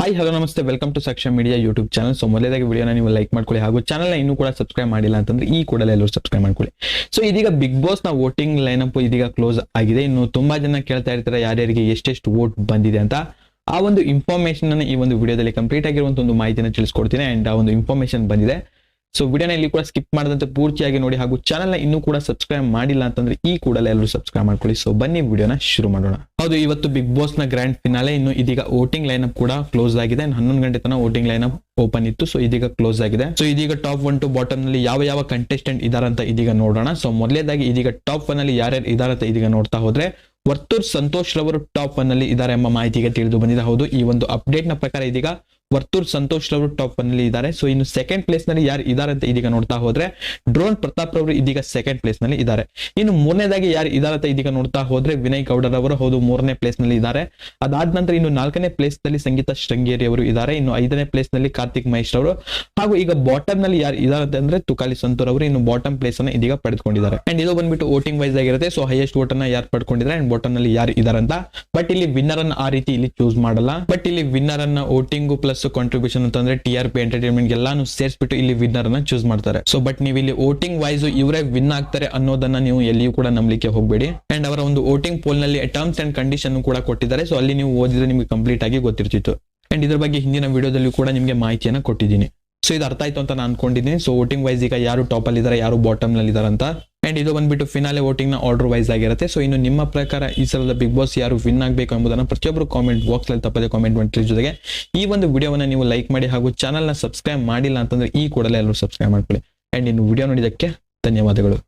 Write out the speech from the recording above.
Hi hello ನಮಸ್ತೆ, welcome to Saksha media YouTube channel. So ಮೊದಲೇದಾಗಿ ವಿಡಿಯೋನ ನೀವು ಲೈಕ್ ಮಾಡ್ಕೊಳ್ಳಿ, ಹಾಗೂ ಚಾನಲ್ನ ಇನ್ನೂ ಕೂಡ ಸಬ್ಸ್ಕ್ರೈಬ್ ಮಾಡಿಲ್ಲ ಅಂತಂದ್ರೆ ಈ ಕೂಡಲೇ ಎಲ್ಲರೂ ಸಬ್ಸ್ಕ್ರೈಬ್ ಮಾಡ್ಕೊಳ್ಳಿ. ಸೊ ಇದೀಗ ಬಿಗ್ ಬಾಸ್ ನ ವೋಟಿಂಗ್ ಲೈನಪ್ ಇದೀಗ ಕ್ಲೋಸ್ ಆಗಿದೆ. ಇನ್ನು ತುಂಬಾ ಜನ ಕೇಳ್ತಾ ಇರ್ತಾರೆ ಯಾರ್ಯಾರಿಗೆ ಎಷ್ಟೆಷ್ಟು ವೋಟ್ ಬಂದಿದೆ ಅಂತ. ಆ ಒಂದು ಇನ್ಫಾರ್ಮೇಶನ್ ಅನ್ನು ಈ ಒಂದು ವಿಡಿಯೋದಲ್ಲಿ ಕಂಪ್ಲೀಟ್ ಆಗಿರುವಂತ ಒಂದು ಮಾಹಿತಿನ ತಿಳಿಸ್ಕೊಡ್ತೀನಿ. ಅಂಡ್ ಆ ಒಂದು ಇನ್ಫಾರ್ಮೇಶನ್ ಬಂದಿದೆ. ಸೊ ವಿಡಿಯೋನ ಇಲ್ಲಿ ಕೂಡ ಸ್ಕಿಪ್ ಮಾಡದಂತೆ ಪೂರ್ತಿಯಾಗಿ ನೋಡಿ, ಹಾಗೂ ಚಾನಲ್ನ ಇನ್ನೂ ಕೂಡ ಸಬ್ಸ್ಕ್ರೈಬ್ ಮಾಡಿಲ್ಲ ಅಂತಂದ್ರೆ ಈ ಕೂಡಲೇ ಎಲ್ಲರೂ ಸಬ್ಸ್ಕ್ರೈಬ್ ಮಾಡ್ಕೊಳ್ಳಿ. ಸೊ ಬನ್ನಿ ವಿಡಿಯೋನ ಶುರು ಮಾಡೋಣ. ಹೌದು, ಇವತ್ತು ಬಿಗ್ ಬಾಸ್ ನ ಗ್ರ್ಯಾಂಡ್ ಫಿನಾಲೆ. ಇನ್ನು ಇದೀಗ ವೋಟಿಂಗ್ ಲೈನಪ್ ಕೂಡ ಕ್ಲೋಸ್ ಆಗಿದೆ. 11 ಗಂಟೆ ತನಕ ವೋಟಿಂಗ್ ಲೈನಪ್ ಓಪನ್ ಇತ್ತು. ಸೊ ಇದೀಗ ಕ್ಲೋಸ್ ಆಗಿದೆ. ಸೊ ಇದೀಗ ಟಾಪ್ 1 ಟು ಬಾಟಮ್ ನಲ್ಲಿ ಯಾವ ಕಂಟೆಸ್ಟೆಂಟ್ ಇದಾರಂತ ಇದೀಗ ನೋಡೋಣ. ಸೊ ಮೊದಲೇದಾಗಿ ಇದೀಗ ಟಾಪ್ 1 ಅಲ್ಲಿ ಯಾರ್ಯಾರು ಇದಾರಂತ ಇದೀಗ ನೋಡ್ತಾ ಹೋದ್ರೆ ವರ್ತೂರ್ ಸಂತೋಷ್ ರವರು ಟಾಪ್ 1 ಅಲ್ಲಿ ಇದ್ದಾರೆ ಎಂಬ ಮಾಹಿತಿಗೆ ತಿಳಿದು ಬಂದಿದೆ. ಹೌದು, ಈ ಒಂದು ಅಪ್ಡೇಟ್ ನ ಪ್ರಕಾರ ಇದೀಗ ವರ್ತೂರ್ ಸಂತೋಷ್ ರವರು ಟಾಪ್ 1 ಅಲ್ಲಿ ಇದ್ದಾರೆ. ಸೊ ಇನ್ನು ಸೆಕೆಂಡ್ ಪ್ಲೇಸ್ ನಲ್ಲಿ ಯಾರು ಇದಾರೆ ಅಂತ ಇದೀಗ ನೋಡ್ತಾ ಹೋದ್ರೆ ಡ್ರೋನ್ ಪ್ರತಾಪ್ ರವರು ಇದೀಗ ಸೆಕೆಂಡ್ ಪ್ಲೇಸ್ ನಲ್ಲಿ ಇದ್ದಾರೆ. ಇನ್ನು ಮೂರನೇದಾಗಿ ಯಾರು ಇದಾರೆ ಅಂತ ಇದೀಗ ನೋಡ್ತಾ ಹೋದ್ರೆ ವಿನಯ್ ಗೌಡರ್ ಅವರು, ಹೌದು, 3ನೇ ಪ್ಲೇಸ್ ನಲ್ಲಿ ಇದ್ದಾರೆ. ಅದಾದ ನಂತರ ಇನ್ನು 4ನೇ ಪ್ಲೇಸ್ ನಲ್ಲಿ ಸಂಗೀತ ಶೃಂಗೇರಿ ಅವರು ಇದ್ದಾರೆ. ಇನ್ನು 5ನೇ ಪ್ಲೇಸ್ ನಲ್ಲಿ ಕಾರ್ತಿಕ್ ಮಹೇಶ್ ಅವರು, ಹಾಗೂ ಈಗ ಬಾಟಮ್ ನಲ್ಲಿ ಯಾರು ಇದಾರೆ ಅಂದ್ರೆ ತುಕಾಲಿ ಸಂತೂರ್ ಅವರು ಇನ್ನು ಬಾಟಮ್ ಪ್ಲೇಸ್ ಅನ್ನ ಇದೀಗ ಪಡೆದುಕೊಂಡಿದ್ದಾರೆ. ಅಂಡ್ ಇದು ಬಂದ್ಬಿಟ್ಟು ವೋಟಿಂಗ್ ವೈಸ್ ಆಗಿರುತ್ತೆ. ಸೊ ಹೈಯೆಸ್ಟ್ ವೋಟ್ ಅನ್ನ ಯಾರು ಪಡ್ಕೊಂಡಿದ್ದಾರೆ ಅಂಡ್ ಬಾಟಮ್ ನಲ್ಲಿ ಯಾರು ಇದಾರೆ ಅಂತ. ಬಟ್ ಇಲ್ಲಿ ವಿನ್ನರ್ ಅನ್ನ ಆ ರೀತಿ ಇಲ್ಲಿ ಚೂಸ್ ಮಾಡಲ್ಲ. ಬಟ್ ಇಲ್ಲಿ ವಿನ್ನರ್ ಅನ್ನ ವೋಟಿಂಗ್ ಪ್ಲಸ್ ಕಾಂಟ್ರಿಬ್ಯೂಷನ್ ಅಂತಂದ್ರೆ TRP ಎಂಟರ್ಟೈನ್ಮೆಂಟ್ ಎಲ್ಲಾನು ಸೇರಿಸ್ಬಿಟ್ಟು ಇಲ್ಲಿ ವಿನ್ನರ್ ಅನ್ನ ಚೂಸ್ ಮಾಡ್ತಾರೆ. ಸೊ ಬಟ್ ನೀವು ಇಲ್ಲಿ ವೋಟಿಂಗ್ ವೈಸ್ ಇವರೇ ವಿನ್ ಆಗ್ತಾರೆ ಅನ್ನೋದನ್ನ ನೀವು ಎಲ್ಲಿಯೂ ಕೂಡ ನಂಬಲಿಕ್ಕೆ ಹೋಗಬೇಡಿ. ಅಂಡ್ ಅವರ ಒಂದು ವೋಟಿಂಗ್ ಪೋಲ್ ನಲ್ಲಿ ಟರ್ಮ್ಸ್ ಅಂಡ್ ಕಂಡೀಷನ್ ಕೂಡ ಕೊಟ್ಟಿದ್ದಾರೆ. ಸೊ ಅಲ್ಲಿ ನೀವು ಓದಿದ್ರೆ ನಿಮಗೆ ಕಂಪ್ಲೀಟ್ ಆಗಿ ಗೊತ್ತಿರ್ತಿತ್ತು. ಅಂಡ್ ಇದ್ರ ಬಗ್ಗೆ ಹಿಂದಿನ ವಿಡಿಯೋದಲ್ಲಿ ಕೂಡ ನಿಮಗೆ ಮಾಹಿತಿಯನ್ನ ಕೊಟ್ಟಿದ್ದೀನಿ. ಸೊ ಇದು ಅರ್ಥ ಆಯ್ತು ಅಂತ ನಾನು ಅನ್ಕೊಂಡಿದ್ದೀನಿ. ಸೊ ವೋಟಿಂಗ್ ವೈಸ್ ಈಗ ಯಾರು ಟಾಪ್ ಅಲ್ಲಿ ಇದ್ದಾರೆ, ಯಾರು ಬಾಟಮ್ ನಲ್ಲಿ ಇದ್ದಾರೆ ಅಂತ. ಅಂಡ್ ಇದು ಬಂದ್ಬಿಟ್ಟು ಫಿನಾಲೆ ವೋಟಿಂಗ್ ನ ಆರ್ಡರ್ ವೈಸ್ ಆಗಿರುತ್ತೆ. ಸೊ ಇನ್ನು ನಿಮ್ಮ ಪ್ರಕಾರ ಈ ಸಲದ ಬಿಗ್ ಬಾಸ್ ಯಾರು ವಿನ್ ಆಗಬೇಕು ಎಂಬುದನ್ನು ಪ್ರತಿಯೊಬ್ಬರು ಕಾಮೆಂಟ್ ಬಾಕ್ಸ್ ಅಲ್ಲಿ ತಪ್ಪದೆ ಕಾಮೆಂಟ್ ಮಾಡಿ. ಜೊತೆಗೆ ಈ ಒಂದು ವಿಡಿಯೋವನ್ನ ನೀವು ಲೈಕ್ ಮಾಡಿ, ಹಾಗೂ ಚಾನಲ್ ನ ಸಬ್ಸ್ಕ್ರೈಬ್ ಮಾಡಿಲ್ಲ ಅಂತಂದ್ರೆ ಈ ಕೂಡಲೇ ಎಲ್ಲರೂ ಸಬ್ಸ್ಕ್ರೈಬ್ ಮಾಡ್ಕೊಳ್ಳಿ. ಅಂಡ್ ಇನ್ನು ವಿಡಿಯೋ ನೋಡಿದಕ್ಕೆ ಧನ್ಯವಾದಗಳು.